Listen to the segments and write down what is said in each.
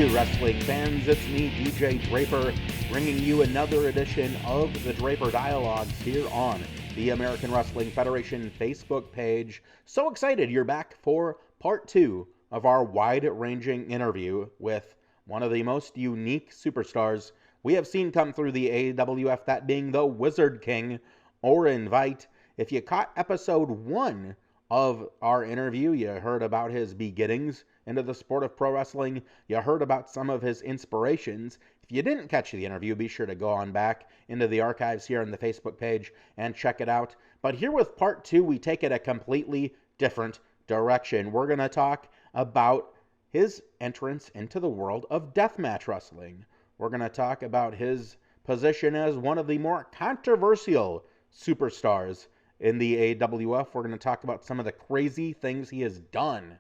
you, wrestling fans. It's me, DJ Draper, bringing you another edition of the Draper Dialogues here on the American Wrestling Federation Facebook page. So excited you're back for part 2 of our wide-ranging interview with one of the most unique superstars we have seen come through the AWF, that being the Wizard King, Orin Veidt. If you caught episode 1 of our interview, you heard about his beginnings into the sport of pro wrestling. You heard about some of his inspirations. If you didn't catch the interview, be sure to go on back into the archives here on the Facebook page and check it out. But here with part 2, we take it a completely different direction. We're going to talk about his entrance into the world of deathmatch wrestling. We're going to talk about his position as one of the more controversial superstars in the AWF. We're going to talk about some of the crazy things he has done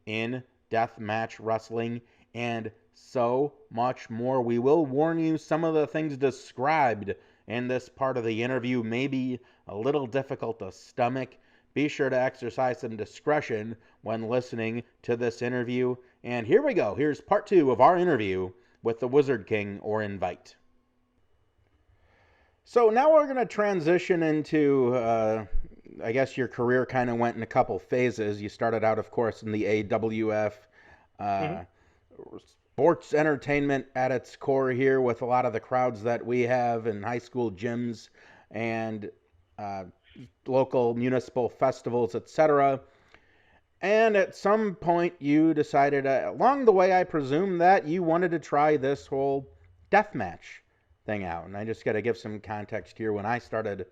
in deathmatch wrestling and so much more. We will warn you, some of the things described in this part of the interview may be a little difficult to stomach. Be sure to exercise some discretion when listening to this interview. And here we go. Here's part 2 of our interview with the Wizard King, Orin Veidt. So now we're going to transition into, I guess your career kind of went in a couple phases. You started out, of course, in the AWF, sports entertainment at its core here, with a lot of the crowds that we have in high school gyms and local municipal festivals, etc. And at some point you decided, along the way, I presume, that you wanted to try this whole deathmatch thing out. And I just got to give some context here. When I started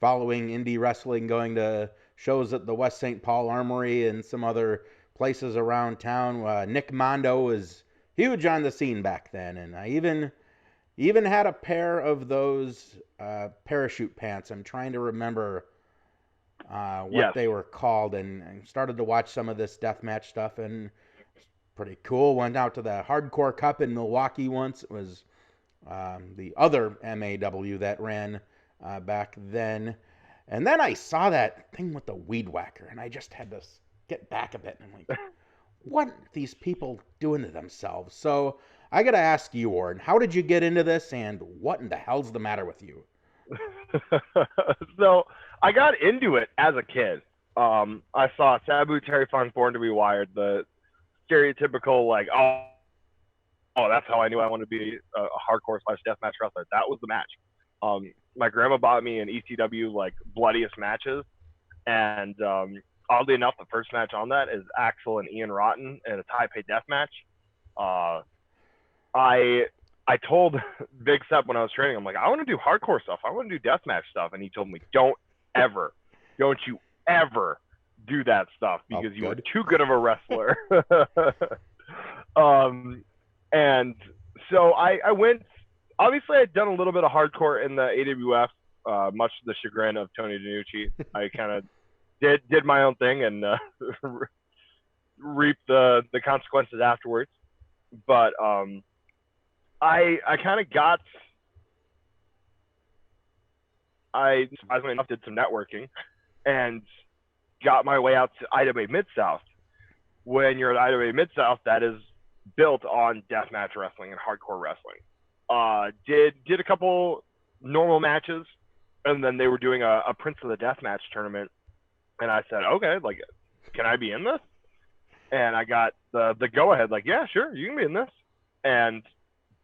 following indie wrestling, going to shows at the West St. Paul Armory and some other places around town, Nick Mondo was huge on the scene back then. And I even had a pair of those parachute pants. I'm trying to remember what they were called, and started to watch some of this deathmatch stuff, and it's pretty cool. Went out to the Hardcore Cup in Milwaukee once. It was the other MAW that ran back then. And then I saw that thing with the weed whacker, and I just had to get back a bit. And I'm like, what are these people doing to themselves? So I got to ask you, Orin, how did you get into this, and what in the hell's the matter with you? So I got into it as a kid. I saw Sabu, Terry Funk, Born to be Wired, the stereotypical, like, oh, that's how I knew I wanted to be a hardcore / deathmatch wrestler. That was the match. My grandma bought me an ECW, like, bloodiest matches. And oddly enough, the first match on that is Axel and Ian Rotten in a Taipei deathmatch. I told Big Sep when I was training, I'm like, I want to do hardcore stuff. I want to do deathmatch stuff. And he told me, don't you ever do that stuff, because you are too good of a wrestler. And so I went, obviously I'd done a little bit of hardcore in the AWF, much to the chagrin of Tony DiNucci. I kind of did my own thing and reaped the consequences afterwards. But I kind of got, I surprisingly enough did some networking and got my way out to IWA Mid-South. When you're at IWA Mid-South, that is built on deathmatch wrestling and hardcore wrestling. Did a couple normal matches, and then they were doing a Prince of the Deathmatch tournament, and I said, okay, like, can I be in this? And I got the go-ahead, like, yeah, sure, you can be in this, and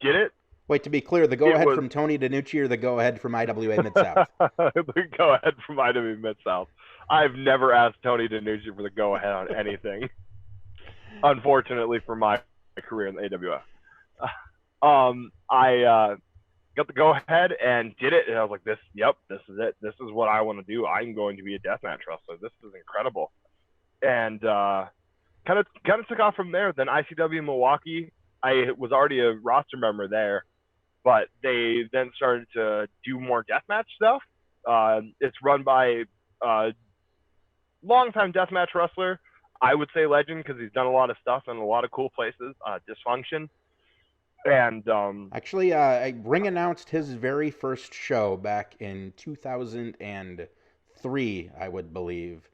did it. Wait, to be clear, the go-ahead from Tony DiNucci or the go-ahead from IWA Mid-South? The go-ahead from IWA Mid-South. I've never asked Tony DiNucci for the go-ahead on anything, unfortunately, for my career in the AWF. I got the go-ahead and did it, and I was like, this is it. This is what I want to do. I'm going to be a deathmatch wrestler. This is incredible. And kind of took off from there. Then ICW Milwaukee, I was already a roster member there, but they then started to do more deathmatch stuff. It's run by a longtime deathmatch wrestler, I would say legend, because he's done a lot of stuff in a lot of cool places. Dysfunction. And actually, Ring announced his very first show back in 2003, I would believe.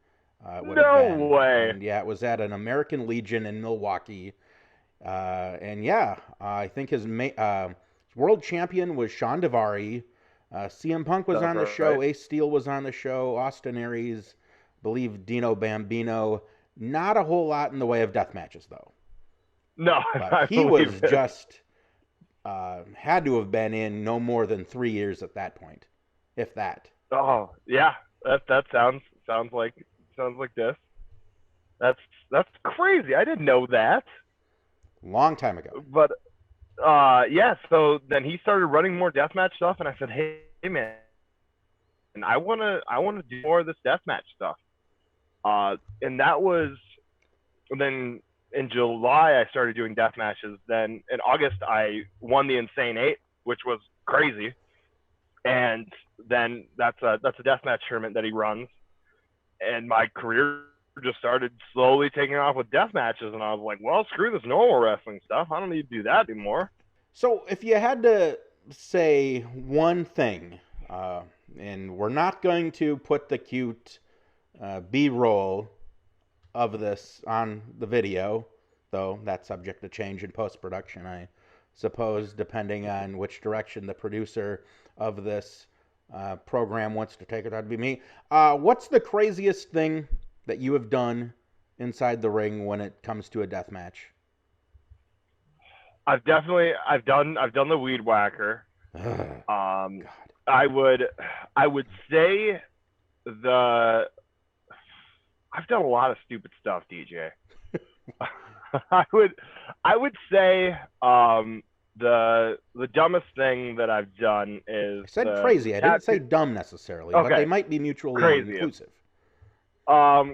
No way. And yeah, it was at an American Legion in Milwaukee. And yeah, I think his world champion was Sean Devari. CM Punk was That's on the right. show. Ace Steel was on the show. Austin Aries, believe Dino Bambino. Not a whole lot in the way of death matches, though. No, But I he believe was it. just had to have been in no more than 3 years at that point, if that. Oh yeah, that sounds like this. That's that's crazy. I didn't know that. Long time ago. But yeah. So then he started running more deathmatch stuff, and I said, hey man, and I wanna do more of this deathmatch stuff. And that was then in July I started doing death matches. Then in August I won the Insane Eight, which was crazy. And then that's a death match tournament that he runs. And my career just started slowly taking off with death matches, and I was like, well, screw this normal wrestling stuff. I don't need to do that anymore. So if you had to say one thing, and we're not going to put the cute B-roll of this on the video, though that's subject to change in post-production, I suppose, depending on which direction the producer of this program wants to take it. That'd be me. What's the craziest thing that you have done inside the ring when it comes to a death match? I've done the weed whacker. Ugh, Um, God. I would say the I've done a lot of stupid stuff, DJ. I would say the dumbest thing that I've done is I said the crazy. I didn't say tattoo. dumb necessarily, but they Okay, might be mutually craziest. inclusive.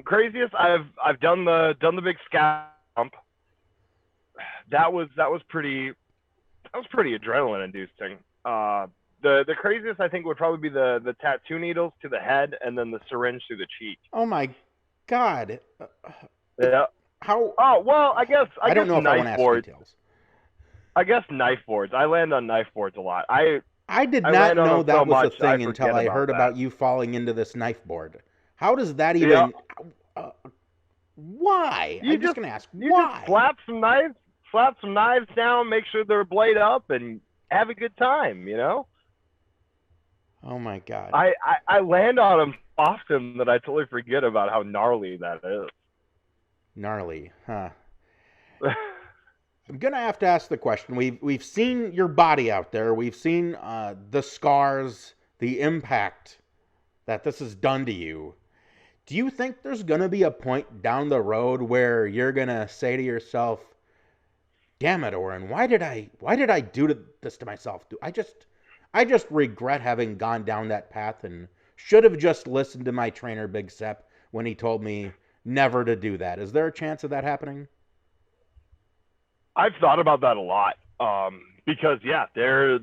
Craziest. I've done the big scalp. That was pretty adrenaline inducing. The craziest I think would probably be the tattoo needles to the head and then the syringe through the cheek. Oh my God. Yeah. How? Oh well, I guess I I don't guess know if I want knife to ask boards. details. I guess knife boards. I land on knife boards a lot. I did I not land on know them so that was a much I thing until forget I about heard that. about you falling into this knife board. How does that Yeah. even? Uh, why? You I'm just just gonna ask you just why. slap some knives down, make sure they're blade up, and have a good time. Oh my God. I land on them often that I totally forget about how gnarly that is. Gnarly, huh? I'm gonna have to ask the question. We've seen your body out there. We've seen the scars, the impact that this has done to you. Do you think there's gonna be a point down the road where you're gonna say to yourself, "Damn it, Orin, why did I do this to myself? I just regret having gone down that path and should have just listened to my trainer, Big Sep, when he told me never to do that." Is there a chance of that happening? I've thought about that a lot. Because yeah, there's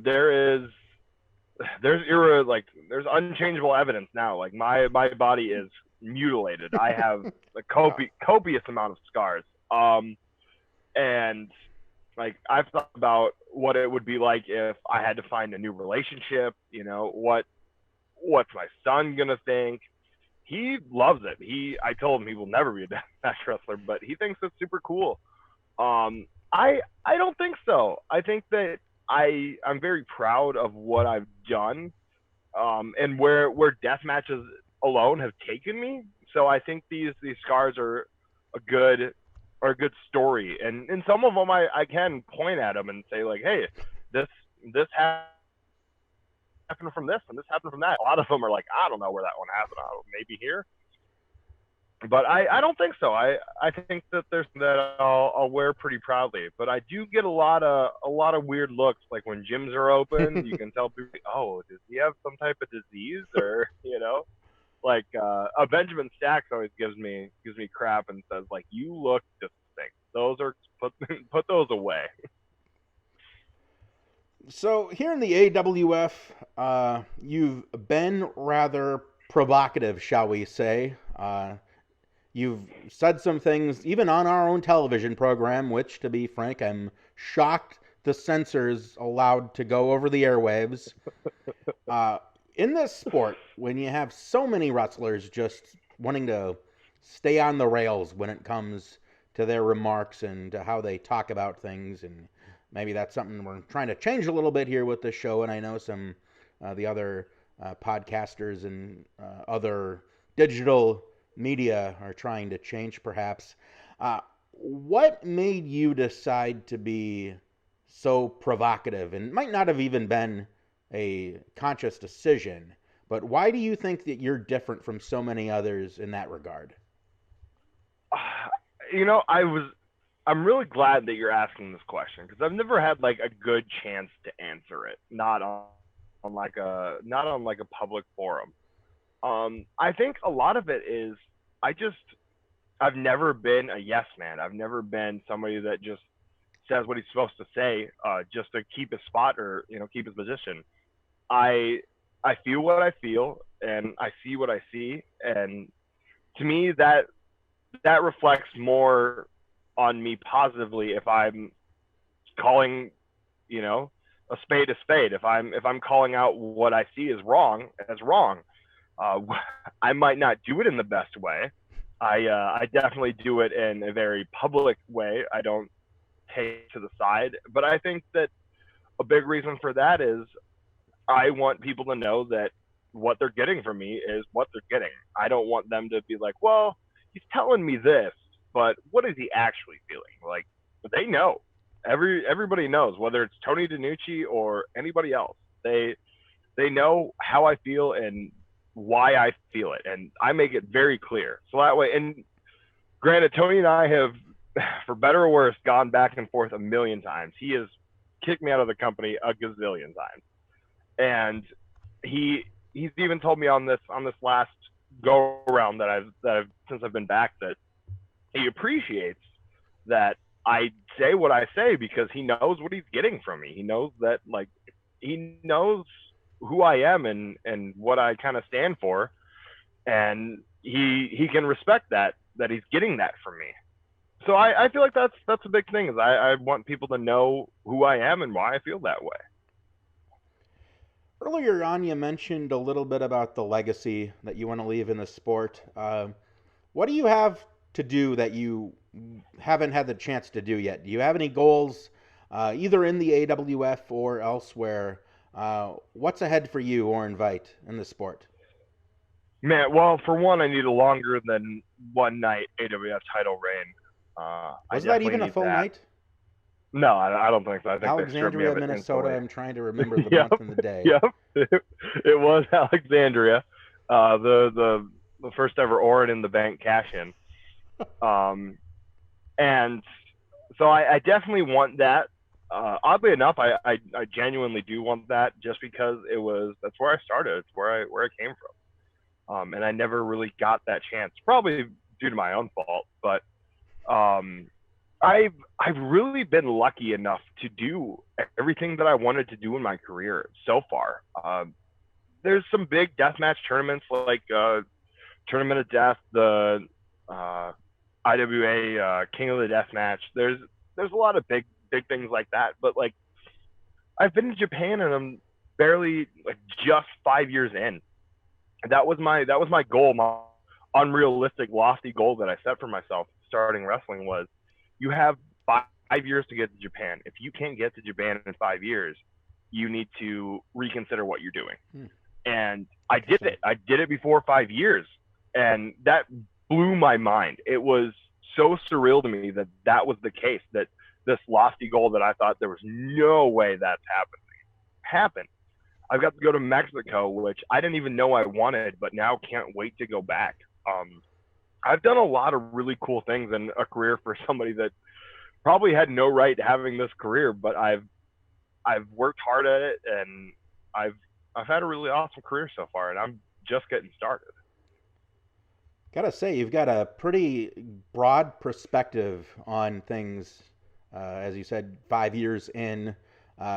unchangeable evidence now. Like my body is mutilated. I have a God. copious amount of scars. And like I've thought about what it would be like if I had to find a new relationship. What's my son gonna think? He loves it. I told him he will never be a deathmatch wrestler, but he thinks it's super cool. I don't think so. I think that I'm very proud of what I've done, and where death matches alone have taken me. So I think these scars are a good story, and some of them I can point at them and say like, hey, this happened from this and this happened from that. A lot of them are like, I don't know where that one happened. Maybe here. But I don't think so. I think that there's that I'll wear pretty proudly. But I do get a lot of weird looks. Like when gyms are open, you can tell people, oh, does he have some type of disease, or like a Benjamin Stacks always gives me crap and says like, you look distinct. Those are put those away. So here in the AWF, you've been rather provocative, shall we say. You've said some things, even on our own television program, which, to be frank, I'm shocked the censors allowed to go over the airwaves. In this sport, when you have so many wrestlers just wanting to stay on the rails when it comes to their remarks and to how they talk about things. And maybe that's something we're trying to change a little bit here with this show. And I know some the other podcasters and other digital media are trying to change, perhaps. What made you decide to be so provocative? And it might not have even been a conscious decision, but why do you think that you're different from so many others in that regard? I'm really glad that you're asking this question, because I've never had like a good chance to answer it, not on like a public forum. I think a lot of it is I've never been a yes man. I've never been somebody that just says what he's supposed to say just to keep his spot or keep his position. I feel what I feel and I see what I see, and to me that reflects more on me positively if I'm calling a spade. If I'm calling out what I see as wrong as wrong. I might not do it in the best way. I definitely do it in a very public way. I don't take to the side, but I think that a big reason for that is I want people to know that what they're getting from me is what they're getting. I don't want them to be like, well, he's telling me this, but what is he actually feeling? Like, they know. Everybody knows, whether it's Tony DiNucci or anybody else. They know how I feel and why I feel it, and I make it very clear. So that way, and granted, Tony and I have, for better or worse, gone back and forth a million times. He has kicked me out of the company a gazillion times, and he's even told me on this last go around that I've since I've been back, that he appreciates that I say what I say, because he knows what he's getting from me. He knows that, like, he knows who I am and what I kind of stand for, and he can respect that he's getting that from me. So I feel like that's a big thing, is I want people to know who I am and why I feel that way. Earlier on, you mentioned a little bit about the legacy that you want to leave in the sport. What do you have to do that you haven't had the chance to do yet? Do you have any goals, either in the AWF or elsewhere? What's ahead for you, Orin Veidt, in the sport? Man, well, for one, I need a longer than one night AWF title reign. Was that even a full night? No, I don't think so. I think Alexandria, Minnesota. I'm trying to remember the Yep, month and the day. Yep, it was Alexandria, the first ever Orin in the Bank cash-in. And so I definitely want that. Oddly enough, I genuinely do want that, just because that's where I started. It's where I came from. And I never really got that chance, probably due to my own fault. But I've really been lucky enough to do everything that I wanted to do in my career so far. There's some big deathmatch tournaments, like Tournament of Death, the IWA King of the Deathmatch. There's a lot of big things like that. But like, I've been to Japan and I'm barely, like, just 5 years in. That was my goal, my unrealistic, lofty goal that I set for myself starting wrestling was, you have 5 years to get to Japan. If you can't get to Japan in 5 years, you need to reconsider what you're doing. And I did it. I did it before 5 years. And that blew my mind. It was so surreal to me that was the case, that this lofty goal that I thought there was no way that's happened. I've got to go to Mexico, which I didn't even know I wanted, but now can't wait to go back. I've done a lot of really cool things in a career for somebody that probably had no right to having this career, but I've worked hard at it, and I've had a really awesome career so far, and I'm just getting started. Gotta say, you've got a pretty broad perspective on things, as you said, 5 years in,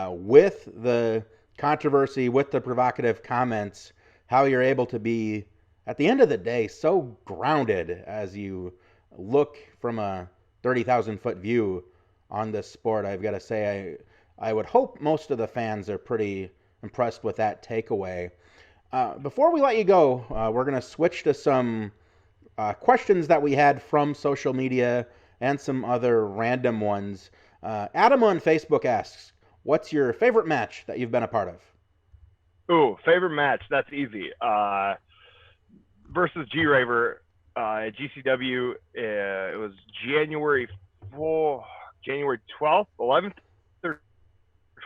with the controversy, with the provocative comments, how you're able to be, at the end of the day, so grounded as you look from a 30,000 foot view on this sport. I've got to say, I would hope most of the fans are pretty impressed with that takeaway. Before we let you go, we're going to switch to some questions that we had from social media and some other random ones. Adam on Facebook asks, what's your favorite match that you've been a part of? Ooh, favorite match. That's easy. Versus G-Raver at GCW. It was January 12th, 11th, or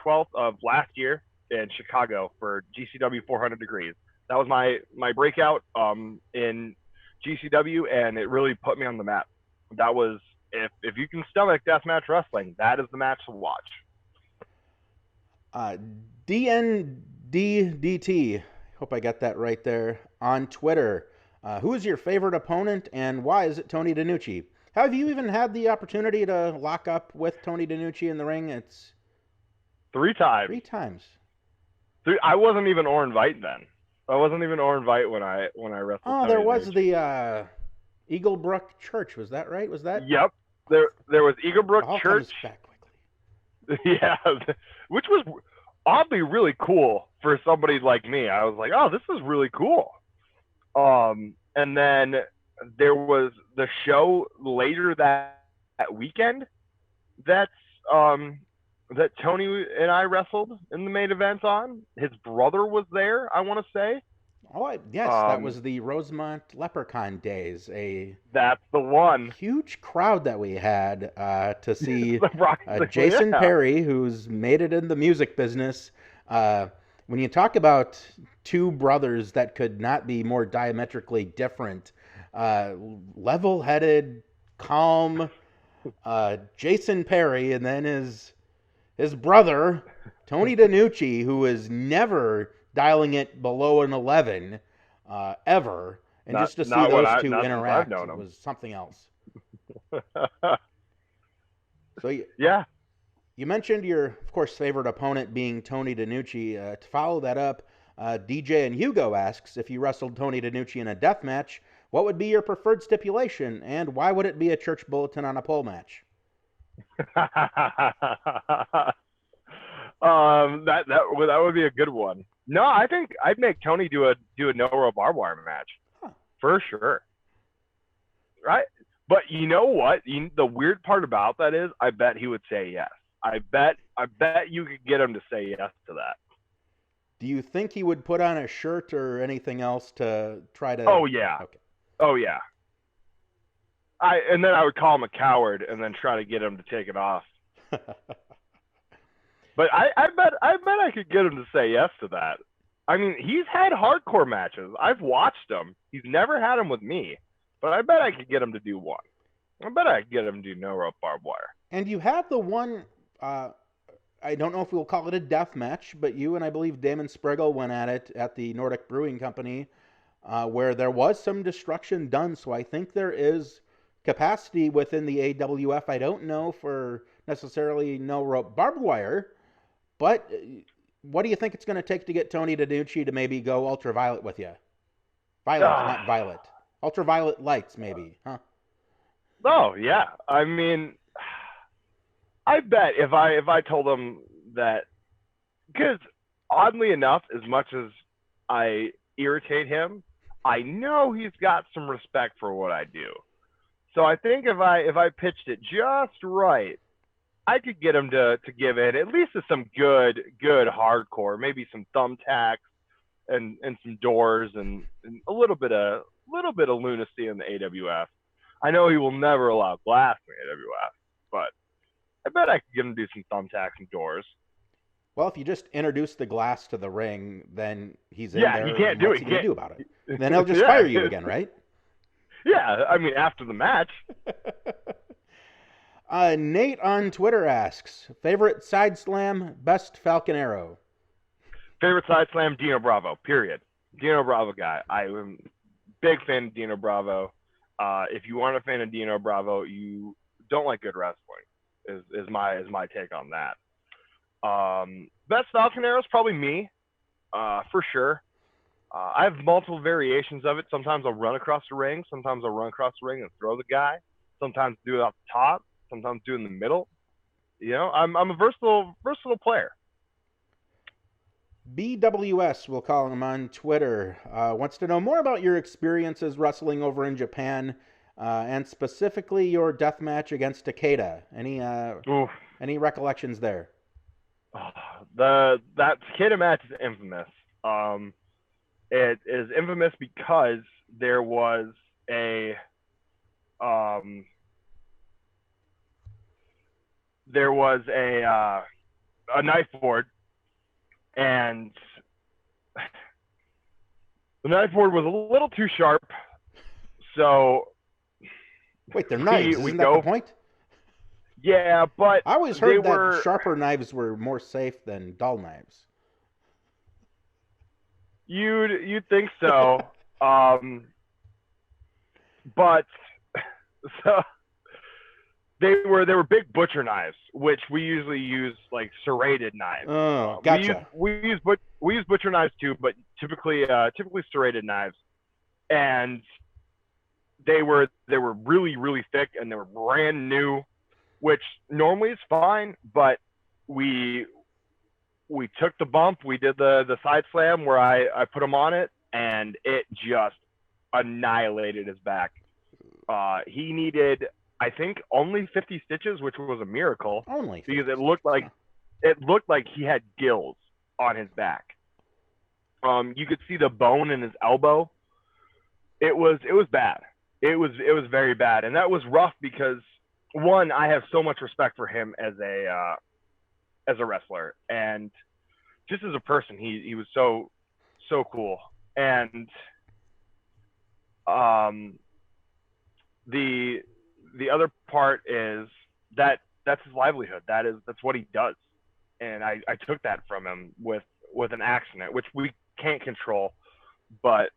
12th of last year in Chicago for GCW 400 Degrees. That was my breakout in GCW, and it really put me on the map. That was, if you can stomach deathmatch wrestling, that is the match to watch. DNDDT, hope I got that right there, on Twitter. Who is your favorite opponent, and why is it Tony DiNucci? Have you even had the opportunity to lock up with Tony DiNucci in the ring? It's 3 times. 3 times. I wasn't even Orin Veidt then. I wasn't even Orin Veidt when I wrestled. Oh, Tony there was DiNucci. the Eaglebrook Church. Was that right? Was that? Yep. There was Eaglebrook All Church. comes back quickly. Yeah, which was oddly really cool for somebody like me. I was like, oh, this is really cool. And then there was the show later that weekend that Tony and I wrestled in the main event on. His brother was there, I want to say. Oh, yes, that was the Rosemont Leprechaun days. That's the one. Huge crowd that we had to see Surprisingly, Jason yeah. Perry, who's made it in the music business. When you talk about 2 brothers that could not be more diametrically different, level-headed, calm, Jason Perry, and then his brother, Tony DiNucci, who is never dialing it below an 11 ever, and just to see those 2 interact was something else. So yeah, you mentioned your, of course, favorite opponent being Tony DiNucci. To follow that up, DJ and Hugo asks, if you wrestled Tony DiNucci in a death match, what would be your preferred stipulation, and why would it be a church bulletin on a pole match? That would be a good one. No, I think I'd make Tony do a no rope barbed wire match for sure. Right, but you know what? The weird part about that is, I bet he would say yes. I bet you could get him to say yes to that. Do you think he would put on a shirt or anything else to try to? Oh yeah. Okay. Oh yeah. And then I would call him a coward and then try to get him to take it off. But I bet I could get him to say yes to that. I mean, he's had hardcore matches. I've watched him. He's never had them with me, but I bet I could get him to do one. I bet I could get him to do no rope barbed wire. And you had the one, I don't know if we'll call it a death match, but you and I believe Damon Spriggle went at it at the Nordic Brewing Company, where there was some destruction done. So I think there is capacity within the AWF. I don't know for necessarily no rope barbed wire, but what do you think it's going to take to get Tony DiNucci to maybe go ultraviolet with you? Violet, not violet. Ultraviolet lights, maybe, huh? Oh yeah. I mean, I bet if I told him that, because oddly enough, as much as I irritate him, I know he's got some respect for what I do. So I think if I pitched it just right, I could get him to give in at least to some good hardcore, maybe some thumbtacks and some doors and a little bit of lunacy in the AWF. I know he will never allow glass in the AWF, but I bet I could get him to do some thumbtacks and doors. Well, if you just introduce the glass to the ring, then he's in yeah, there. Yeah, he can't do it. What's he going to do about it? Then he'll just fire you again, right? Yeah, I mean, after the match. Nate on Twitter asks, favorite side slam, best Falcon Arrow? Favorite side slam, Dino Bravo, period. Dino Bravo guy. I'm a big fan of Dino Bravo. If you aren't a fan of Dino Bravo, you don't like good wrestling, is my take on that. Best Falcon Arrow is probably me, for sure. I have multiple variations of it. Sometimes I'll run across the ring. Sometimes I'll run across the ring and throw the guy. Sometimes do it off the top. Sometimes do it in the middle. You know, I'm a versatile player. BWS, we'll call him on Twitter, wants to know more about your experiences wrestling over in Japan. and specifically your death match against Takeda. Oof. Any recollections there? That Takeda match is infamous. It is infamous because there was a knife board, and the knife board was a little too sharp. So wait, they're knives. Isn't that the point? Yeah, but I always heard that sharper knives were more safe than dull knives. You'd think so, but so they were big butcher knives, which we usually use like serrated knives. Oh, gotcha. We use butcher knives too, but typically serrated knives, and they were really, really thick, and they were brand new, which normally is fine, but we took the bump. We did the side slam where I put him on it, and it just annihilated his back. He needed, I think, only 50 stitches, which was a miracle. Only 50. Because it looked like he had gills on his back. You could see the bone in his elbow. It was bad. It was very bad, and that was rough because, one, I have so much respect for him as a wrestler, and just as a person, he was so cool. And the other part is that's his livelihood. That's what he does, and I took that from him with an accident, which we can't control, but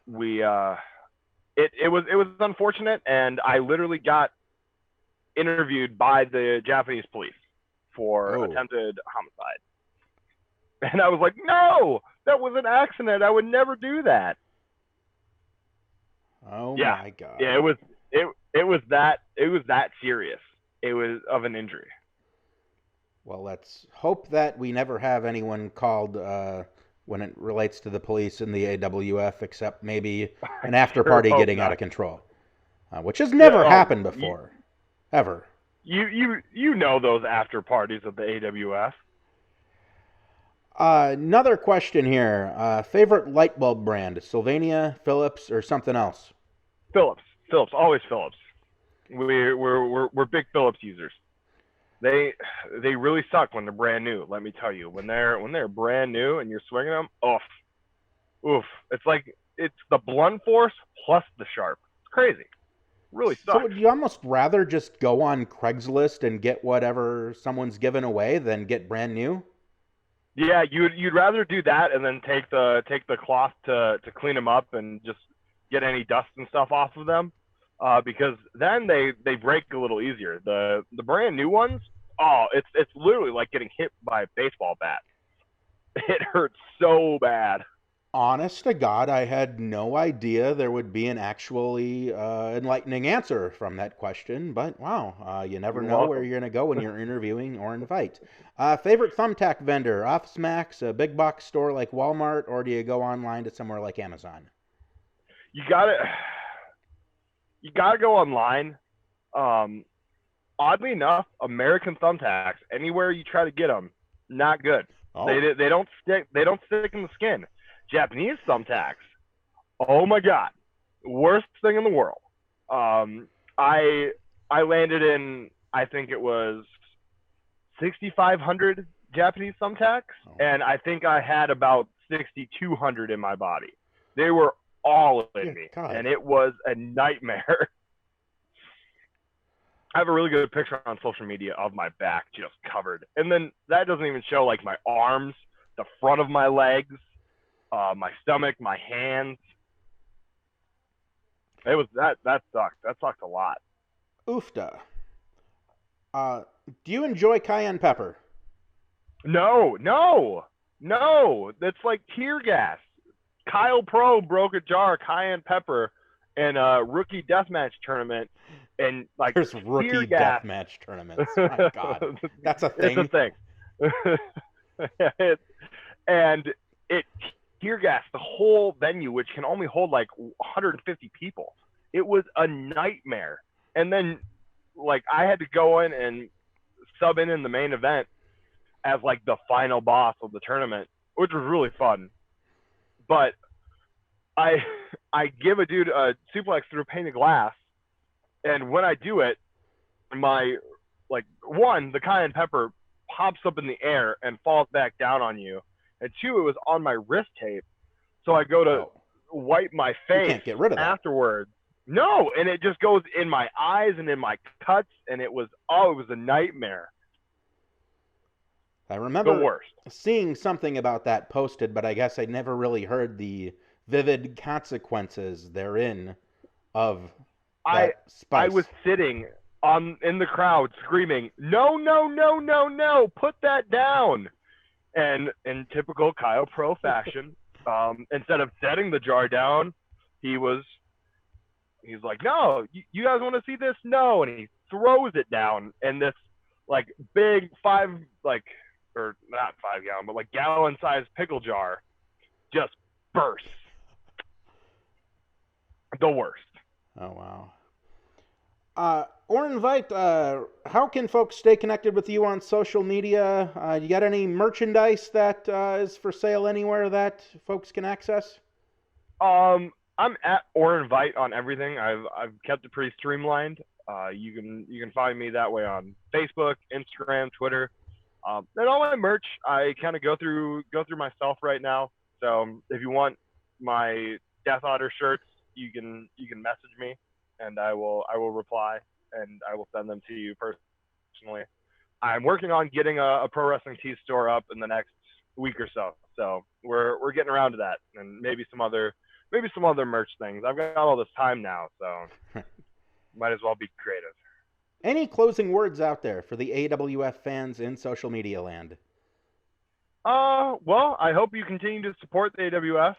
it was unfortunate, and I literally got interviewed by the Japanese police for attempted homicide. And I was like, no, that was an accident. I would never do that. Oh my God. Yeah, it was that serious. It was of an injury. Well, let's hope that we never have anyone called when it relates to the police in the AWF, except maybe an after party getting out of control, which has never happened before. Ever. You know those after parties of the AWF. Another question here. Favorite light bulb brand? Sylvania, Philips, or something else? Philips, always Philips. We're big Philips users. They really suck when they're brand new. Let me tell you, when they're brand new and you're swinging them, oof. It's the blunt force plus the sharp. It's crazy. Really sucks. So would you almost rather just go on Craigslist and get whatever someone's given away than get brand new? Yeah, you'd rather do that and then take the cloth to clean them up and just get any dust and stuff off of them, because then they break a little easier. The brand new ones, it's literally like getting hit by a baseball bat. It hurts so bad. Honest to God, I had no idea there would be an actually enlightening answer from that question, but wow, you never know where you're going to go when you're interviewing Orin Veidt. Favorite Thumbtack vendor, Office Max, a big box store like Walmart, or do you go online to somewhere like Amazon? You gotta go online. Oddly enough, American Thumbtacks, anywhere you try to get them, not good. Oh. They don't stick in the skin. Japanese Thumbtacks, oh my God, worst thing in the world. I landed in, I think it was 6,500 Japanese Thumbtacks, and I think I had about 6,200 in my body. They were all in me, and it was a nightmare. I have a really good picture on social media of my back just covered, and then that doesn't even show like my arms, the front of my legs, my stomach, my hands. It was that sucked. That sucked a lot. Oofda. Do you enjoy cayenne pepper? No. That's like tear gas. Kyle Pro broke a jar of cayenne pepper in a rookie deathmatch tournament, and like there's rookie deathmatch tournaments. My God, that's a thing. It's a thing. And it tear gas the whole venue, which can only hold like 150 people. It was a nightmare. And then, like, I had to go in and sub in the main event as, like, the final boss of the tournament, which was really fun. But I give a dude a suplex through a pane of glass, and when I do it, my, like, one, the cayenne pepper pops up in the air and falls back down on you, and two, it was on my wrist tape, so I go to wipe my face. You can't get rid of that afterwards. No, and it just goes in my eyes and in my cuts, and it was a nightmare. I remember the worst. Seeing something about that posted, but I guess I never really heard the vivid consequences therein of that spice. I was sitting in the crowd screaming, no, put that down. And in typical Kyle Pro fashion, instead of setting the jar down, he's like, no, you guys want to see this? No. And he throws it down, and this, like, big not 5 gallon, but like gallon sized pickle jar just bursts. The worst. Oh, wow. Orin Veidt, how can folks stay connected with you on social media? You got any merchandise that is for sale anywhere that folks can access? I'm at Orin Veidt on everything. I've kept it pretty streamlined. You can find me that way on Facebook, Instagram, Twitter. And all my merch, I kind of go through myself right now. So if you want my Death Otter shirts, you can message me, and I will reply, and I will send them to you personally. I'm working on getting a Pro Wrestling Tees store up in the next week or so. So we're getting around to that, and maybe some other merch things. I've got all this time now, so might as well be creative. Any closing words out there for the AWF fans in social media land? Well, I hope you continue to support the AWF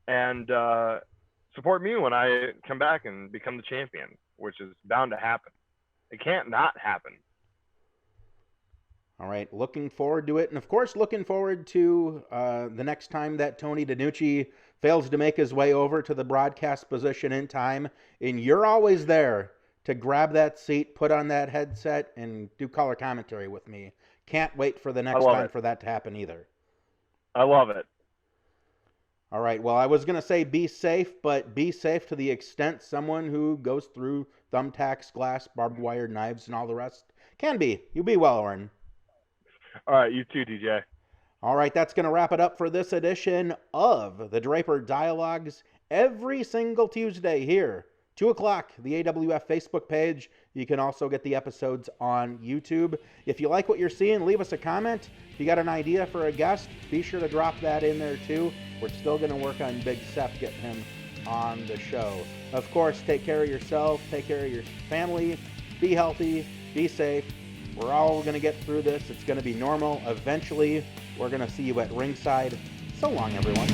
and support me when I come back and become the champion, which is bound to happen. It can't not happen. All right, looking forward to it. And, of course, looking forward to the next time that Tony DiNucci fails to make his way over to the broadcast position in time. And you're always there to grab that seat, put on that headset, and do color commentary with me. Can't wait for the next time for that to happen either. I love it. All right, well, I was going to say be safe, but be safe to the extent someone who goes through thumbtacks, glass, barbed wire, knives, and all the rest can be. You be well, Orin. All right, you too, DJ. All right, that's going to wrap it up for this edition of the Draper Dialogues. Every single Tuesday here, 2 o'clock, the AWF Facebook page. You can also get the episodes on YouTube. If you like what you're seeing, leave us a comment. If you got an idea for a guest, be sure to drop that in there too. We're still going to work on Big Seth, getting him on the show. Of course, take care of yourself, take care of your family, be healthy, be safe. We're all going to get through this. It's going to be normal. Eventually, we're going to see you at ringside. So long, everyone.